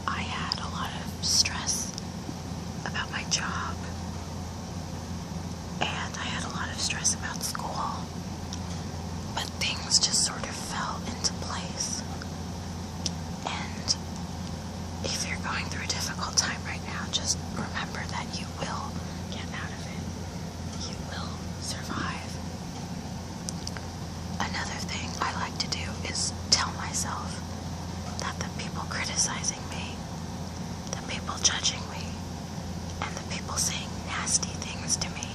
I had a lot of stress about my job, and I had a lot of stress about school, but things just sort of fell into place. And if you're going through a difficult time right now, just remember that you will get out of it. You will survive. Another thing I like to do is tell myself that the people criticizing me, the people judging me, and the people saying nasty things to me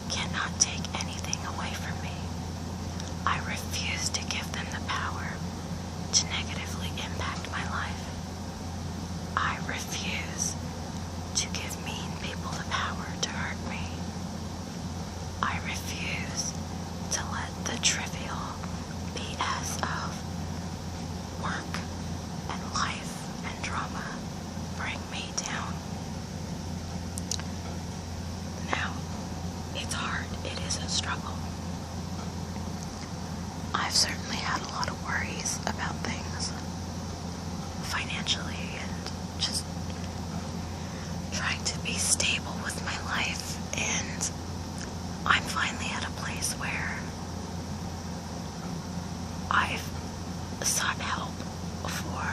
cannot take anything away from me. I refuse to give them the power to negatively impact my life. I refuse to give mean people the power to hurt me. I refuse to let the trivial BS of work and life and drama bring me down. Now, it's hard. It is a struggle. I've certainly had a lot of worries about things financially and just trying to be stable with my life, and I'm finally at a place where I've sought help for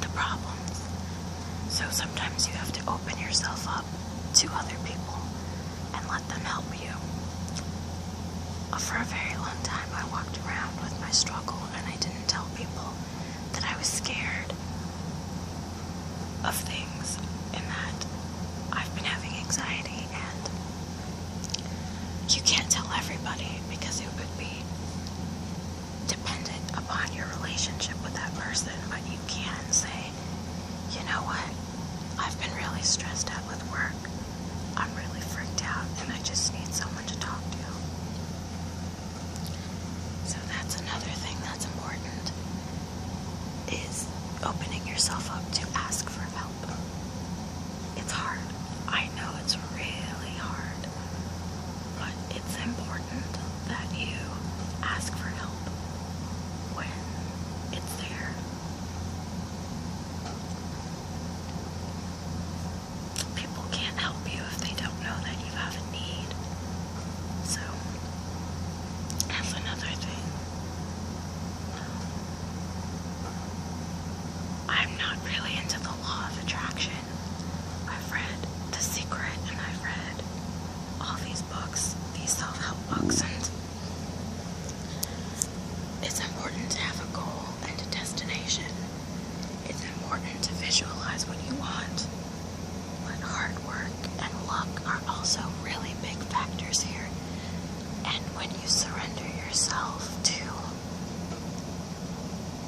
the problems. So sometimes you have to open yourself up to other people and let them help you. For a very long time, I walked around with my struggle and I didn't tell people that I was scared of things and that I've been having anxiety, and you can't tell everybody because it would be dependent upon your relationship with that person, but you can say, you know what, I've been really stressed out with work. I'm really freaked out and I just need someone to talk to. So that's another thing that's important, is opening yourself up to ask for help. It's hard. I know it's really hard, but it's important that you ask for help when it's there. People can't help you if they don't know that you have a need. So that's another thing. I'm not really into the law of attraction. I've read The Secret and I've read all these books, these self-help books, and it's important to have a goal and a destination. It's important to visualize what you want, but hard work and luck are also really big factors here. And when you surrender yourself to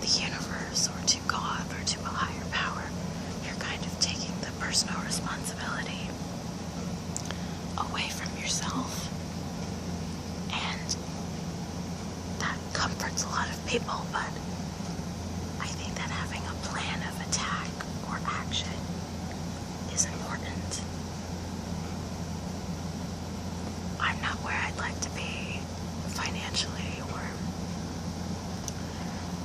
the universe or to God or to a higher power, you're kind of taking the personal responsibility away from yourself. And that comforts a lot of people, but I think that having a plan of attack or action is important. I'm not where I'd like to be financially or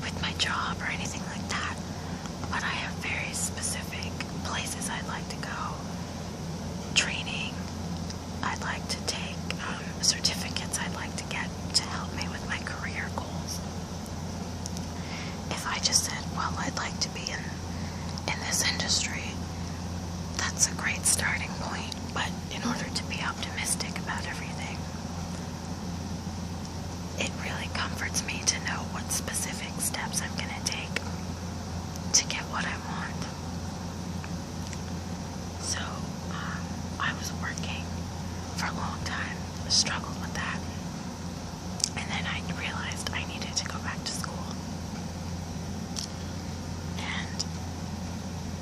with my job or anything like that, but I have very specific places I'd like to go. Training I'd like to take, certificates I'd like to get to help me with my career goals. If I just said, well, I'd like to be in this industry, that's a great starting point, but in order to be optimistic about everything, it really comforts me to know what specific steps I'm going to take to get what I want. So, I was working for a long time, struggled with that, and then I realized I needed to go back to school. And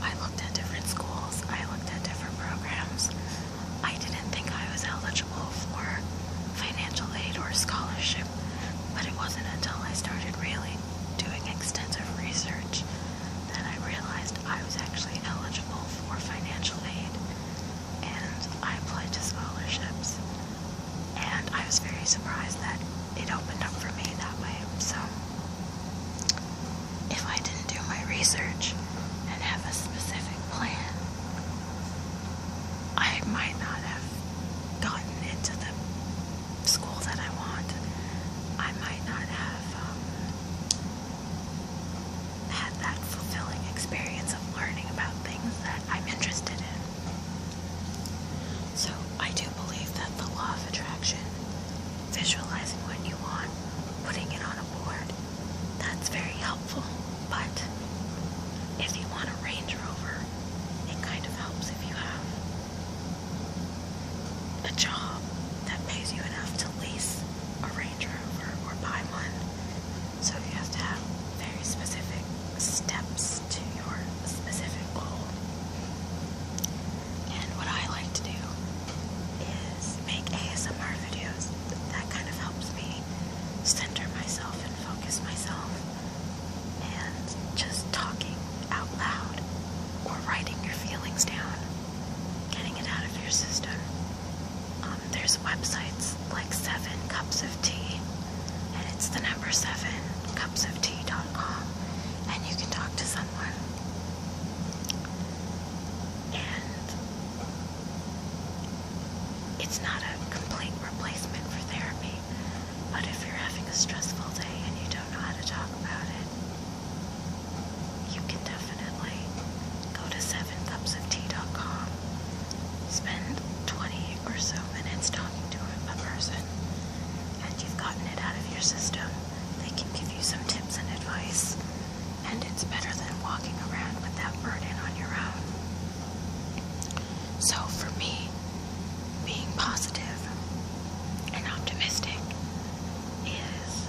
I looked at different schools, I looked at different programs. I didn't think I was eligible for financial aid or scholarship, but it wasn't until I started really doing extensive research that I realized I was actually eligible for financial aid, and I applied to scholarships, and It's not a complete replacement for therapy, but if you're having a stressful day and you don't know how to talk about it, you can definitely go to 7cupsoftea.com, spend 20 or so minutes talking to a person, and you've gotten it out of your system. They can give you some tips and advice, and it's better than walking around with that burden on your own. So for me, being positive and optimistic is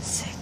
6,